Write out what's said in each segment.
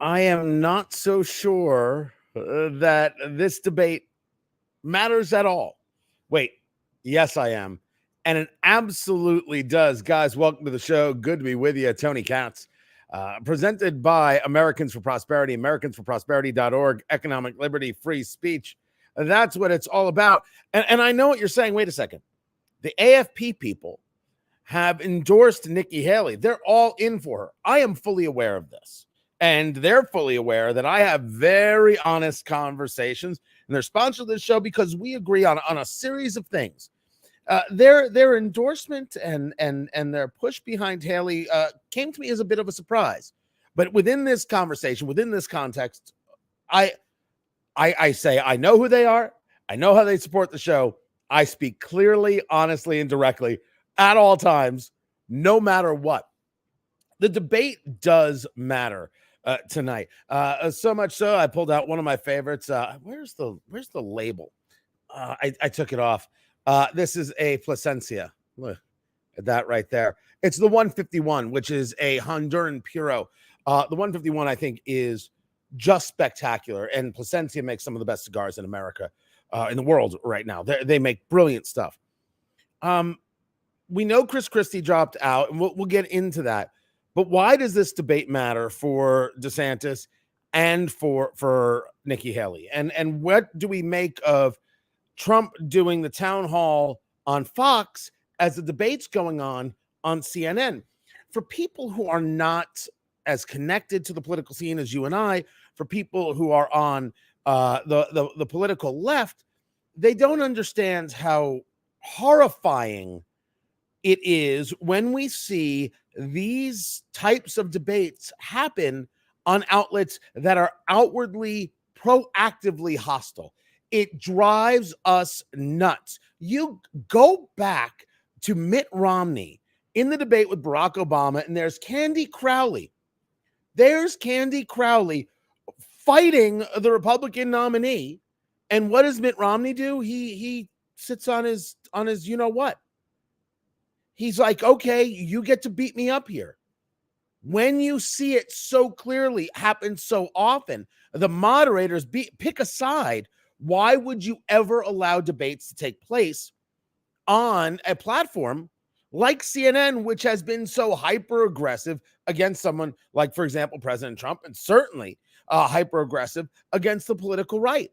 I am not so sure that this debate matters at all. Wait, yes, I am. And it absolutely does. Guys, welcome to the show. Good to be with you. Tony Katz, presented by Americans for Prosperity, americansforprosperity.org, economic liberty, free speech. That's what it's all about. And I know what you're saying. Wait a second. The AFP people have endorsed Nikki Haley. They're all in for her. I am fully aware of this. And they're fully aware that I have very honest conversations. And they're sponsored this show because we agree on a series of things. Their endorsement and their push behind Haley came to me as a bit of a surprise. But within this conversation, within this context, I say I know who they are. I know how they support the show. I speak clearly, honestly, and directly at all times, no matter what. The debate does matter tonight. So much so, I pulled out one of my favorites. Where's the label? I took it off. This is a Plasencia. Look at that right there. It's the 151, which is a Honduran Puro. The 151, I think, is just spectacular. And Plasencia makes some of the best cigars in America, in the world right now. They make brilliant stuff. We know Chris Christie dropped out, and we'll get into that. But why does this debate matter for DeSantis and for Nikki Haley? And what do we make of Trump doing the town hall on Fox as the debate's going on CNN? For people who are not as connected to the political scene as you and I, for people who are on the political left, they don't understand how horrifying it is when we see these types of debates happen on outlets that are outwardly, proactively hostile. It drives us nuts. You go back to Mitt Romney in the debate with Barack Obama, and there's Candy Crowley. There's Candy Crowley fighting the Republican nominee. And what does Mitt Romney do? He sits on his you know what? He's like, okay, you get to beat me up here. When you see it so clearly happen so often, the moderators pick a side. Why would you ever allow debates to take place on a platform like CNN, which has been so hyper aggressive against someone like, for example, President Trump, and certainly hyper aggressive against the political right?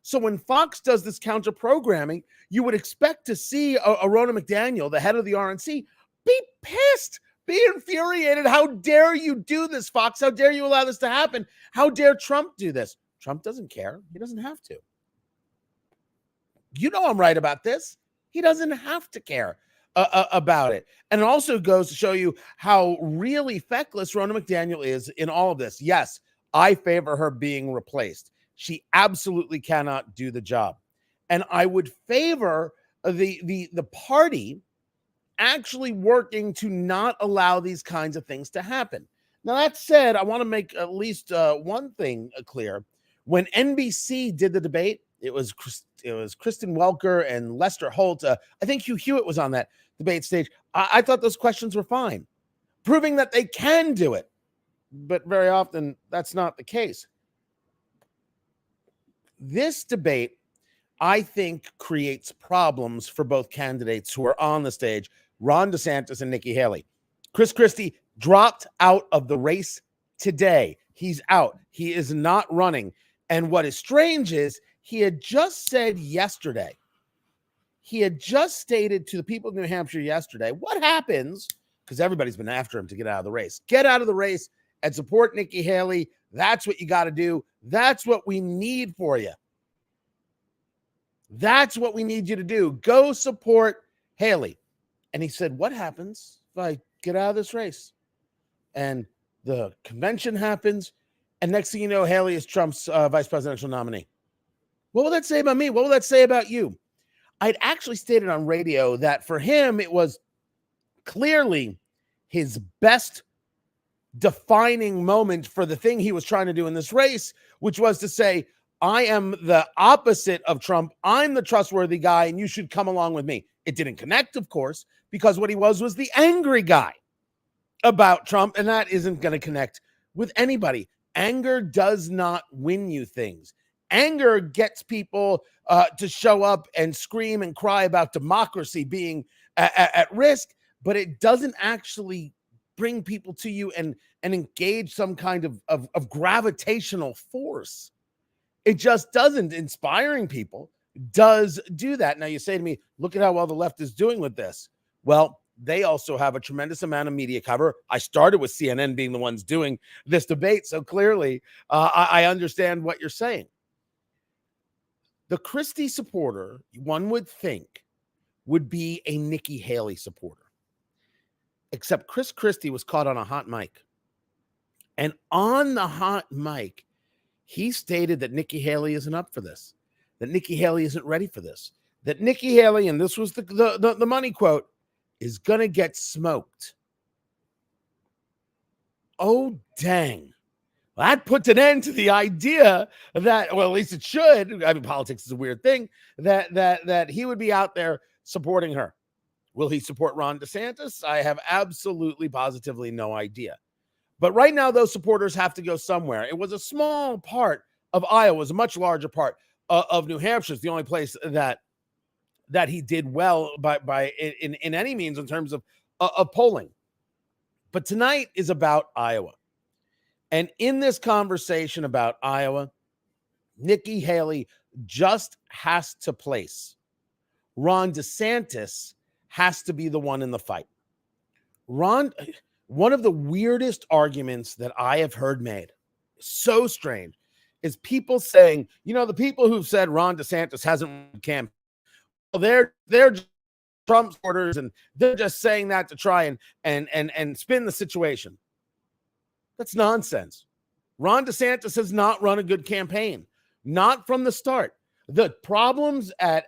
So when Fox does this counter programming, you would expect to see a Ronna McDaniel, the head of the RNC, be pissed, be infuriated. How dare you do this, Fox? How dare you allow this to happen? How dare Trump do this? Trump doesn't care. He doesn't have to. You know I'm right about this. He doesn't have to care about it. And it also goes to show you how really feckless Ronna McDaniel is in all of this. Yes, I favor her being replaced. She absolutely cannot do the job. And I would favor the party actually working to not allow these kinds of things to happen. Now, that said, I want to make at least one thing clear. When NBC did the debate, it was Kristen Welker and Lester Holt. I think Hugh Hewitt was on that debate stage. I thought those questions were fine, proving that they can do it. But very often, that's not the case. This debate, I think, creates problems for both candidates who are on the stage, Ron DeSantis and Nikki Haley. Chris Christie dropped out of the race today. He's out. He is not running. And what is strange is he had just said yesterday, he had just stated to the people of New Hampshire yesterday, what happens, because everybody's been after him to get out of the race. Get out of the race and support Nikki Haley. That's what you got to do. That's what we need for you. That's what we need you to do. Go support Haley. And he said, what happens if I get out of this race? And the convention happens, and next thing you know, Haley is Trump's vice presidential nominee. What will that say about me? What will that say about you? I'd actually stated on radio that for him, it was clearly his best defining moment for the thing he was trying to do in this race, which was to say, I am the opposite of Trump. I'm the trustworthy guy, and you should come along with me. It didn't connect, of course, because what he was the angry guy about Trump, and that isn't going to connect with anybody. Anger does not win you things. Anger gets people to show up and scream and cry about democracy being at risk, but it doesn't actually bring people to you and engage some kind of gravitational force. It just doesn't. Inspiring people does do that. Now you say to me, look at how well the left is doing with this. Well, they also have a tremendous amount of media cover. I started with CNN being the ones doing this debate, so clearly I understand what you're saying. The Christie supporter, one would think, would be a Nikki Haley supporter. Except Chris Christie was caught on a hot mic. And on the hot mic, he stated that Nikki Haley isn't up for this, that Nikki Haley isn't ready for this, that Nikki Haley, and this was the money quote, is going to get smoked. Oh, dang. Well, that puts an end to the idea that, well, at least it should. I mean, politics is a weird thing, that he would be out there supporting her. Will he support Ron DeSantis? I have absolutely, positively no idea. But right now, those supporters have to go somewhere. It was a small part of Iowa. It was a much larger part of New Hampshire. It's the only place that he did well by in any means in terms of polling. But tonight is about Iowa. And in this conversation about Iowa, Nikki Haley just has to place. Ron DeSantis has to be the one in the fight. One of the weirdest arguments that I have heard made, so strange, is people saying, the people who've said Ron DeSantis hasn't campaigned, well, they're Trump supporters, and they're just saying that to try and spin the situation. That's nonsense. Ron DeSantis has not run a good campaign, not from the start. The problems at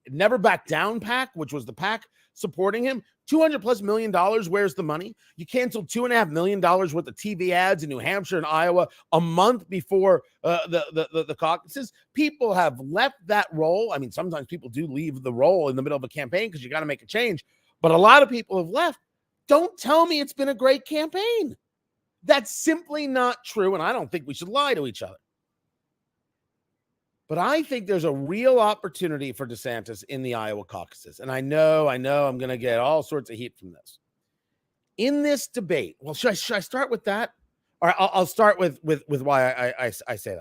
Never Back Down PAC, which was the PAC supporting him, $200+ million. Where's the money? You canceled $2.5 million worth of TV ads in New Hampshire and Iowa a month before the caucuses. People have left that role. I mean, sometimes people do leave the role in the middle of a campaign because you got to make a change. But a lot of people have left. Don't tell me it's been a great campaign. That's simply not true. And I don't think we should lie to each other. But I think there's a real opportunity for DeSantis in the Iowa caucuses. And I know I'm going to get all sorts of heat from this. In this debate, well, should I start with that? Or I'll start with why I say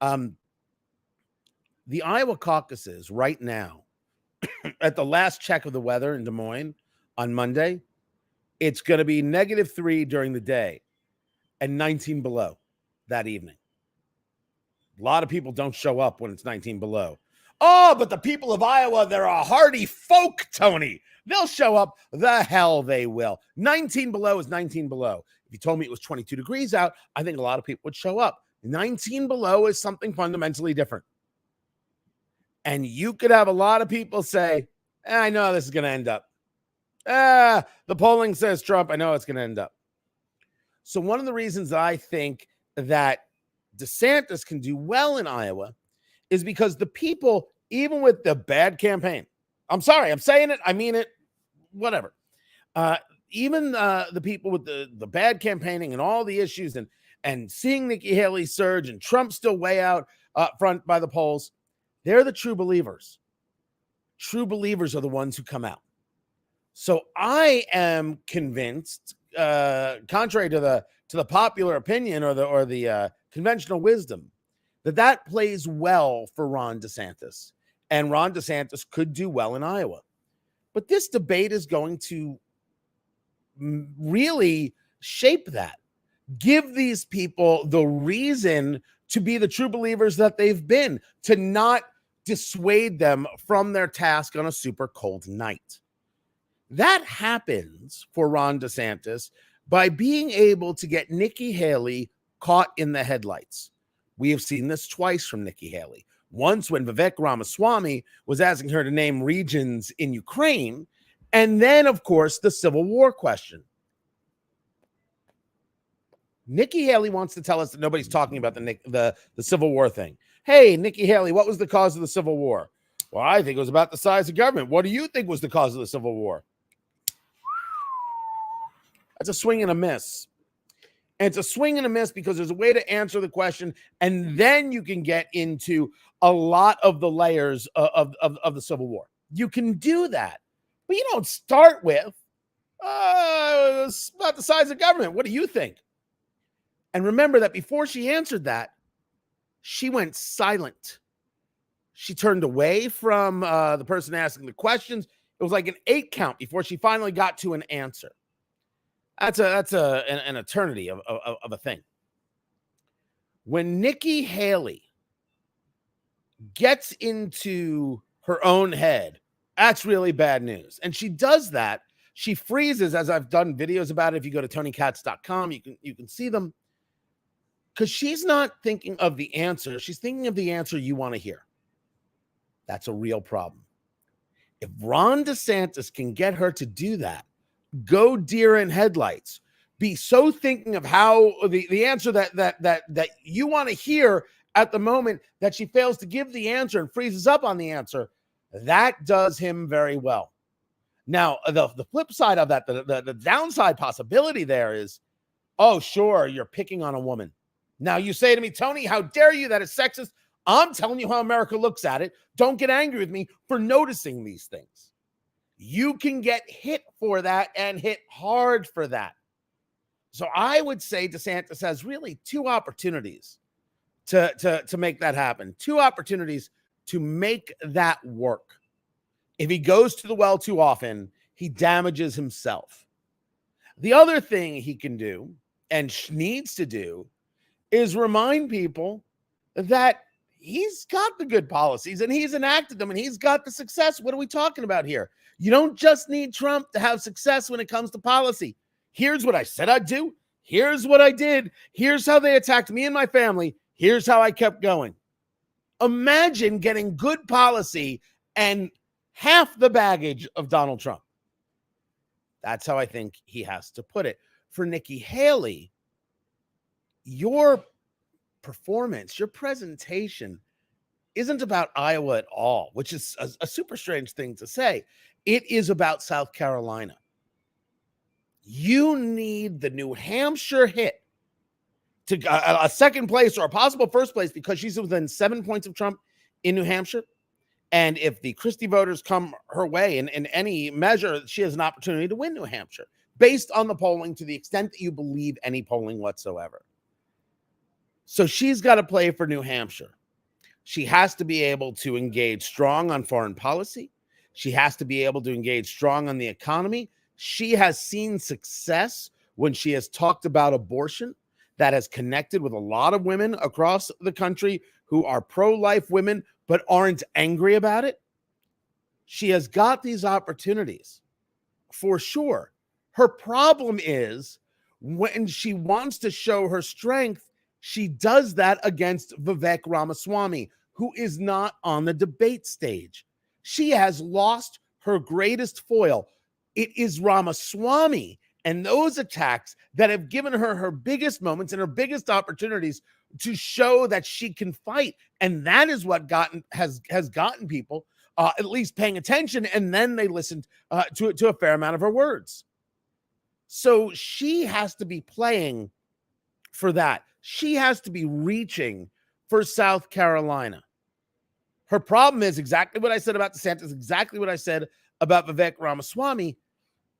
that. The Iowa caucuses right now, at the last check of the weather in Des Moines on Monday, it's going to be -3 during the day and 19 below that evening. A lot of people don't show up when it's 19 below. Oh, but the people of Iowa, they're a hardy folk, Tony. They'll show up. The hell they will. 19 below is 19 below. If you told me it was 22 degrees out, I think a lot of people would show up. 19 below is something fundamentally different. And you could have a lot of people say, I know this is going to end up. The polling says Trump. I know it's going to end up. So one of the reasons I think that DeSantis can do well in Iowa is because the people, even with the bad campaign, I'm sorry, I'm saying it, I mean it, whatever. Even the people with the bad campaigning and all the issues and seeing Nikki Haley surge and Trump still way out front by the polls, they're the true believers. True believers are the ones who come out. So I am convinced, contrary to the popular opinion or the conventional wisdom, that plays well for Ron DeSantis, and Ron DeSantis could do well in Iowa. But this debate is going to really shape that, give these people the reason to be the true believers that they've been, to not dissuade them from their task on a super cold night. That happens for Ron DeSantis by being able to get Nikki Haley caught in the headlights. We have seen this twice from Nikki Haley. Once when Vivek Ramaswamy was asking her to name regions in Ukraine, and then, of course, the Civil War question. Nikki Haley wants to tell us that nobody's talking about the Civil War thing. Hey, Nikki Haley, what was the cause of the Civil War? Well, I think it was about the size of government. What do you think was the cause of the Civil War? That's a swing and a miss. And it's a swing and a miss because there's a way to answer the question, and then you can get into a lot of the layers of the Civil War. You can do that, but you don't start with, it's about the size of government. What do you think? And remember that before she answered that, she went silent. She turned away from the person asking the questions. It was like an 8 count before she finally got to an answer. That's an eternity of a thing. When Nikki Haley gets into her own head, that's really bad news. And she does that. She freezes, as I've done videos about it. If you go to TonyKatz.com, you can see them. Because she's not thinking of the answer. She's thinking of the answer you want to hear. That's a real problem. If Ron DeSantis can get her to do that, go deer in headlights, be so thinking of how the answer that you want to hear at the moment that she fails to give the answer and freezes up on the answer, that does him very well. Now, the flip side of that, the downside possibility there is, oh, sure, you're picking on a woman. Now you say to me, Tony, how dare you? That is sexist. I'm telling you how America looks at it. Don't get angry with me for noticing these things. You can get hit for that and hit hard for that. So I would say DeSantis has really 2 opportunities to make that happen. 2 opportunities to make that work. If he goes to the well too often, he damages himself. The other thing he can do and needs to do is remind people that he's got the good policies and he's enacted them and he's got the success. What are we talking about here? You don't just need Trump to have success when it comes to policy. Here's what I said I'd do. Here's what I did. Here's how they attacked me and my family. Here's how I kept going. Imagine getting good policy and half the baggage of Donald Trump. That's how I think he has to put it. For Nikki Haley, your performance, your presentation isn't about Iowa at all, which is a super strange thing to say. It is about South Carolina. You need the New Hampshire hit to a second place or a possible first place because she's within 7 points of Trump in New Hampshire. And if the Christie voters come her way in any measure, she has an opportunity to win New Hampshire based on the polling to the extent that you believe any polling whatsoever. So she's got to play for New Hampshire. She has to be able to engage strong on foreign policy. She has to be able to engage strong on the economy. She has seen success when she has talked about abortion that has connected with a lot of women across the country who are pro-life women but aren't angry about it. She has got these opportunities for sure. Her problem is when she wants to show her strength, she does that against Vivek Ramaswamy, who is not on the debate stage. She has lost her greatest foil. It is Ramaswamy and those attacks that have given her her biggest moments and her biggest opportunities to show that she can fight. And that is what has gotten people at least paying attention, and then they listened to a fair amount of her words. So she has to be playing for that. She has to be reaching for South Carolina. Her problem is exactly what I said about DeSantis, exactly what I said about Vivek Ramaswamy,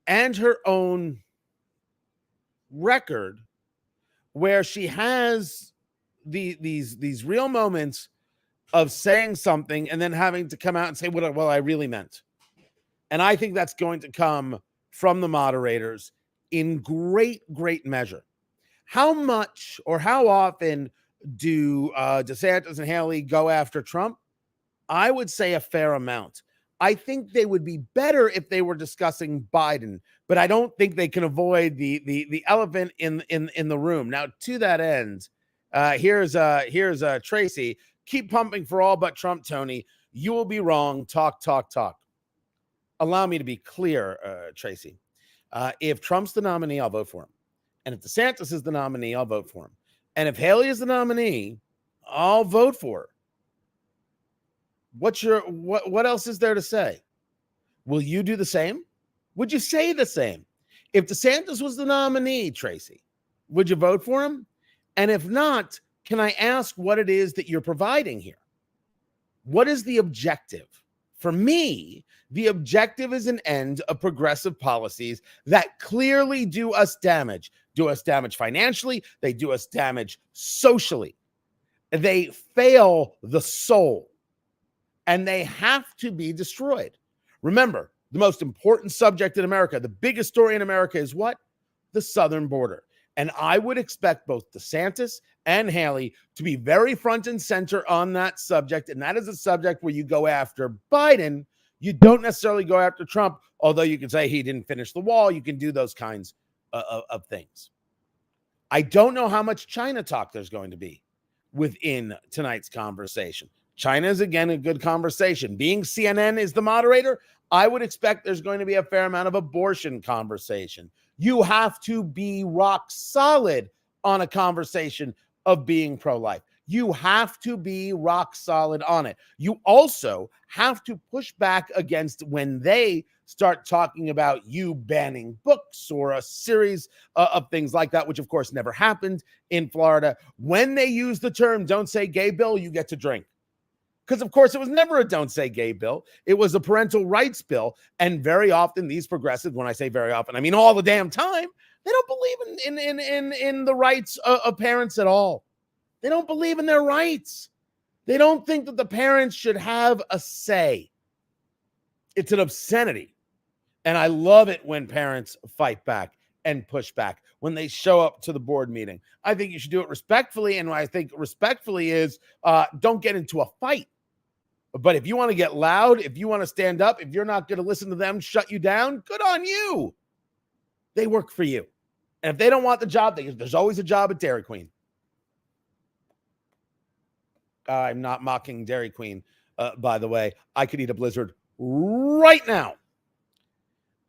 and her own record where she has these real moments of saying something and then having to come out and say, well, I really meant. And I think that's going to come from the moderators in great, great measure. How much or how often do DeSantis and Haley go after Trump? I would say a fair amount. I think they would be better if they were discussing Biden, but I don't think they can avoid the elephant in the room. Now, to that end, here's Tracy. Keep pumping for all but Trump, Tony. You will be wrong. Talk. Allow me to be clear, Tracy. If Trump's the nominee, I'll vote for him. And if DeSantis is the nominee, I'll vote for him. And if Haley is the nominee, I'll vote for her. What else is there to say? Will you do the same? Would you say the same? If DeSantis was the nominee, Tracy, Would you vote for him? And if not, can I ask what it is that you're providing here? What is the objective? For me, the objective is an end of progressive policies that clearly do us damage financially. They do us damage socially. They fail the soul, and they have to be destroyed. Remember, the most important subject in America, the biggest story in America is what? The southern border. And I would expect both DeSantis and Haley to be very front and center on that subject. And that is a subject where you go after Biden. You don't necessarily go after Trump, although you can say he didn't finish the wall. You can do those kinds of things. I don't know how much China talk there's going to be within tonight's conversation. China is, again, a good conversation. Being CNN is the moderator, I would expect there's going to be a fair amount of abortion conversation. You have to be rock solid on a conversation of being pro-life. You have to be rock solid on it. You also have to push back against when they start talking about you banning books or a series of things like that, which of course never happened in Florida. When they use the term "don't say gay" bill, you get to drink. Because, of course, it was never a don't say gay bill. It was a parental rights bill. And very often these progressives, when I say very often, I mean all the damn time, they don't believe in the rights of parents at all. They don't believe in their rights. They don't think that the parents should have a say. It's an obscenity. And I love it when parents fight back and push back when they show up to the board meeting. I think you should do it respectfully. And what I think respectfully is don't get into a fight. But if you want to get loud, if you want to stand up, if you're not going to listen to them shut you down, good on you. They work for you. And if they don't want the job, there's always a job at Dairy Queen. I'm not mocking Dairy Queen, by the way. I could eat a Blizzard right now.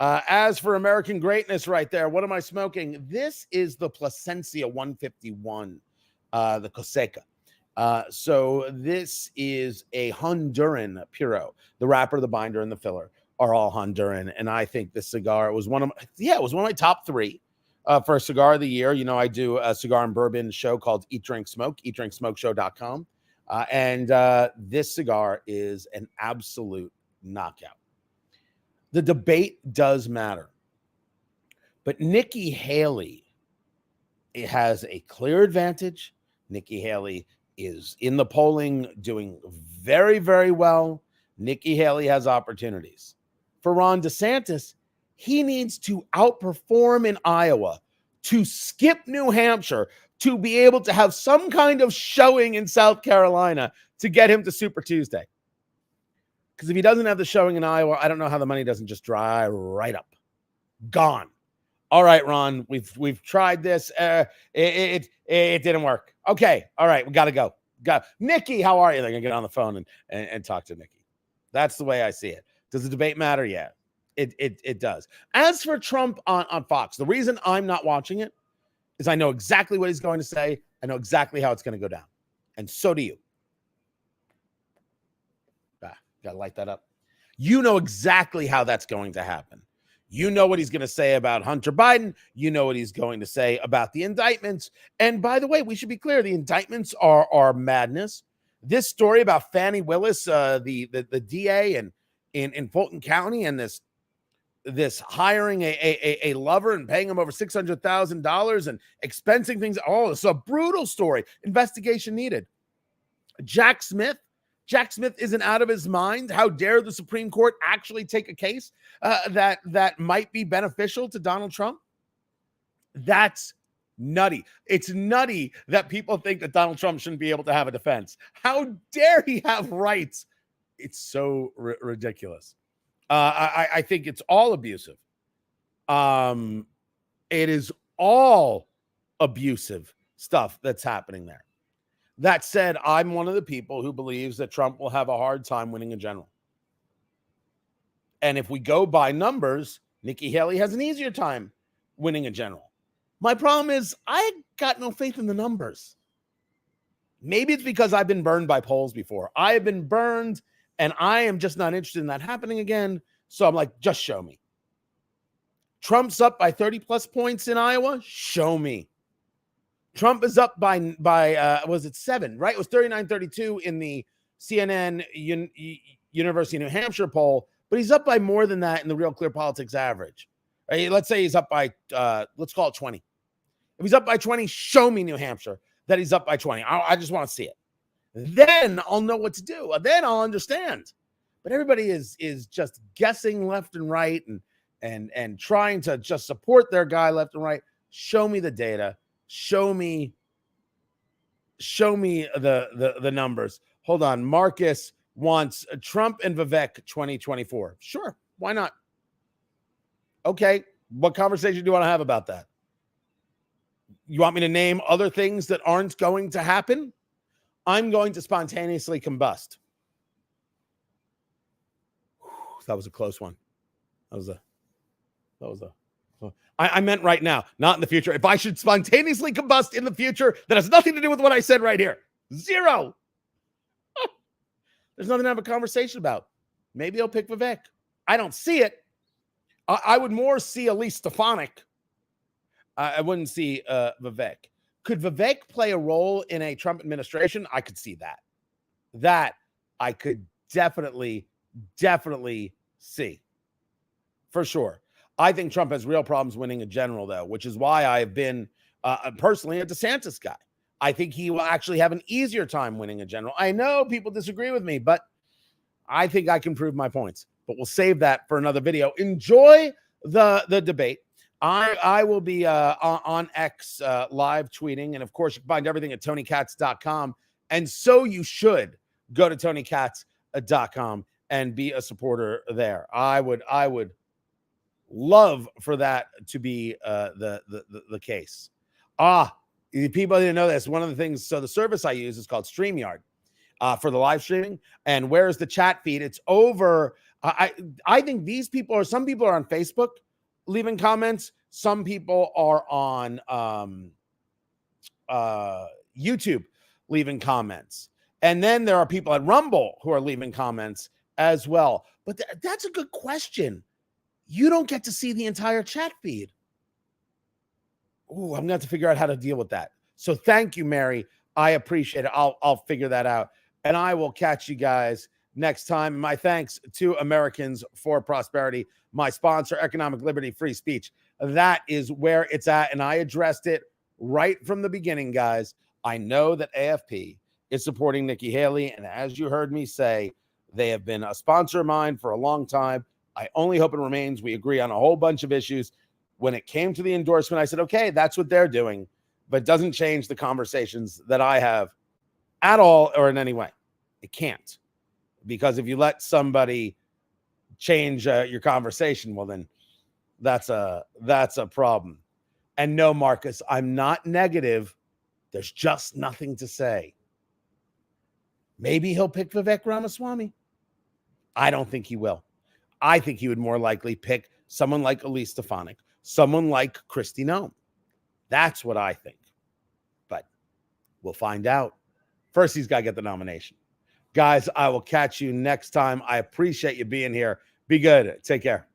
As for American greatness right there, what am I smoking? This is the Plasencia 151, the Coseca. So this is a Honduran Puro. The wrapper, the binder, and the filler are all Honduran. And I think this cigar was one of my top three for a cigar of the year. You know, I do a cigar and bourbon show called Eat, Drink, Smoke, eatdrinksmokeshow.com. And this cigar is an absolute knockout. The debate does matter. But Nikki Haley has a clear advantage. Nikki Haley is in the polling doing very, very well. Nikki Haley has opportunities. For Ron DeSantis, he needs to outperform in Iowa, to skip New Hampshire, to be able to have some kind of showing in South Carolina to get him to Super Tuesday. Because if he doesn't have the showing in Iowa, I don't know how the money doesn't just dry right up. Gone. All right, Ron, we've tried this. It didn't work. Okay, all right, we got to go. Nikki, how are you? They're going to get on the phone and talk to Nikki. That's the way I see it. Does the debate matter? Yeah, it does. As for Trump on Fox, the reason I'm not watching it is I know exactly what he's going to say. I know exactly how it's going to go down. And so do you. Got to light that up. You know exactly how that's going to happen. You know what he's going to say about Hunter Biden. You know what he's going to say about the indictments. And by the way, we should be clear, the indictments are madness. This story about Fannie Willis, the DA in Fulton County, and this hiring a lover and paying him over $600,000 and expensing things. Oh, it's a brutal story. Investigation needed. Jack Smith isn't out of his mind. How dare the Supreme Court actually take a case that might be beneficial to Donald Trump? That's nutty. It's nutty that people think that Donald Trump shouldn't be able to have a defense. How dare he have rights? It's so ridiculous. I think it's all abusive. It is all abusive stuff that's happening there. That said, I'm one of the people who believes that Trump will have a hard time winning a general. And if we go by numbers, Nikki Haley has an easier time winning a general. My problem is I got no faith in the numbers. Maybe it's because I've been burned by polls before. I have been burned, and I am just not interested in that happening again. So I'm like, just show me. Trump's up by 30 plus points in Iowa. Show me. Trump is up by was it 7, right? It was 39-32 in the CNN University of New Hampshire poll, but he's up by more than that in the Real Clear Politics average. Right? Let's say he's up by, let's call it 20. If he's up by 20, show me New Hampshire that he's up by 20. I just want to see it. Then I'll know what to do. Then I'll understand. But everybody is just guessing left and right and trying to just support their guy left and right. Show me the data. Show me the numbers. Hold on. Marcus wants Trump and Vivek 2024. Sure. Why not? Okay. What conversation do you want to have about that? You want me to name other things that aren't going to happen? I'm going to spontaneously combust. That was a close one. I meant right now, not in the future. If I should spontaneously combust in the future, that has nothing to do with what I said right here. Zero. There's nothing to have a conversation about. Maybe he'll pick Vivek. I don't see it. I would more see Elise Stefanik. I wouldn't see Vivek. Could Vivek play a role in a Trump administration? I could see that. That I could definitely see. For sure. I think Trump has real problems winning a general, though, which is why I've been personally a DeSantis guy. I think he will actually have an easier time winning a general. I know people disagree with me, but I think I can prove my points. But we'll save that for another video. Enjoy the debate. I will be on X live tweeting. And, of course, you can find everything at TonyKatz.com. And so you should go to TonyKatz.com and be a supporter there. I would love for that to be the case. People didn't know this. One of the things, so the service I use is called StreamYard for the live streaming. And where's the chat feed? It's over. I think these people some people are on Facebook leaving comments. Some people are on YouTube leaving comments. And then there are people at Rumble who are leaving comments as well. But that's a good question. You don't get to see the entire chat feed. I'm going to have to figure out how to deal with that. So thank you, Mary. I appreciate it. I'll figure that out. And I will catch you guys next time. My thanks to Americans for Prosperity, my sponsor, Economic Liberty, Free Speech. That is where it's at. And I addressed it right from the beginning, guys. I know that AFP is supporting Nikki Haley. And as you heard me say, they have been a sponsor of mine for a long time. I only hope it remains. We agree on a whole bunch of issues. When it came to the endorsement, I said, okay, that's what they're doing, but it doesn't change the conversations that I have at all or in any way. It can't, because if you let somebody change your conversation, well, then that's a problem. And no, Marcus, I'm not negative. There's just nothing to say. Maybe he'll pick Vivek Ramaswamy. I don't think he will. I think he would more likely pick someone like Elise Stefanik, someone like Kristi Noem. That's what I think. But we'll find out. First, he's got to get the nomination. Guys, I will catch you next time. I appreciate you being here. Be good. Take care.